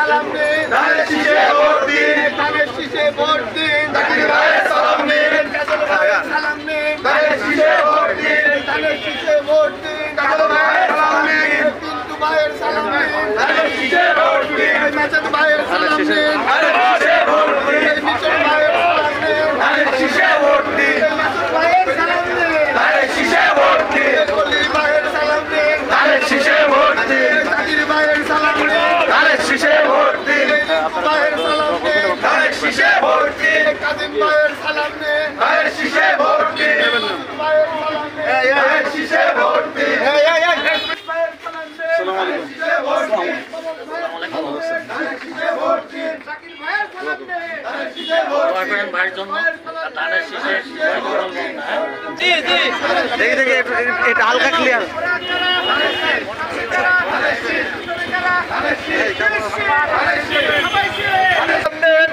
সালাম দিন, ধানের শীষে ভোট দিন, ধানের শীষে ভোট দিন, জাকির ভাইয়ের সালাম দিন, কাজল ভাইয়ের সালাম দিন, ধানের শীষে ভোট দিন, ধানের শীষে ভোট দিন, কাজল ভাইয়ের সালাম দিন, পিন্টু ভাইয়ের সালাম দিন, ধানের শীষে ভোট দিন, মাজাদ ভাইয়ের সালাম দিন, ধানের শীষে ভোট দিন, মিচন ভাইয়ের সালাম দিন, ধানের শীষে ভোট দিন, মাসুদ ভাইয়ের সালাম দিন, ধানের শীষে ভোট দিন, কলি ভাইয়ের সালাম দিন, ধানের শীষে ভোট দিন, জাকির ভাইয়ের সালাম দিন, ধানের শীষে ভোট দিন, ভাইয়ের সালাম দিন, ধানের শীষে ভোট দিন, কাজিম ভাইয়ের সালাম দিন, ধানের শীষে ভোট দিন, ভাইয়ের সালাম দিন, ধানের শীষে ভোট দিন, ভাইয়ের সালাম দিন, ধানের শীষে ভোট দিন, ধানের শীষে ভোট দিন, জাকির ভাইয়ের সালাম দিন, ধানের শীষে ভোট দিন, ভাইয়ের জন্য ধানের শীষে জি জি দেখি এটা হালকা ক্লিয়ার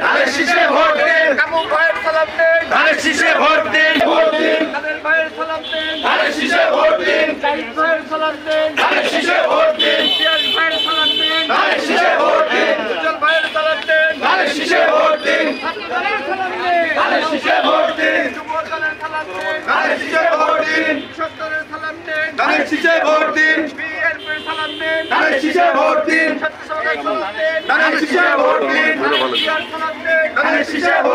ধানের শীষে ভোট দিন, কামু ভাইয়ের সালাম দিন, ধানের শীষে ভোট দিন, ভোট দিন, ধানের ভাইয়ের সালাম দিন, ধানের শীষে ভোট দিন, সাইদ ভাইয়ের সালাম দিন, ধানের শীষে ভোট দিন, পিয়াজ ভাইয়ের সালাম দিন, ধানের শীষে ভোট দিন, উজ্জ্বল ভাইয়ের সালাম দিন, ধানের শীষে ভোট দিন, ছাত্র দলের সালাম দিন, ধানের শীষে ভোট দিন, যুব দলের সালাম দিন, ধানের শীষে ভোট দিন, সত্তরের সালাম দিন, ধানের শীষে ভোট দিন, বিএনপির সালাম দিন, ধানের শীষে ভোট দিন, ছাত্র দলের সালাম দিন, ধানের শীষে ভোট দিন, ধানের শীষে ভোট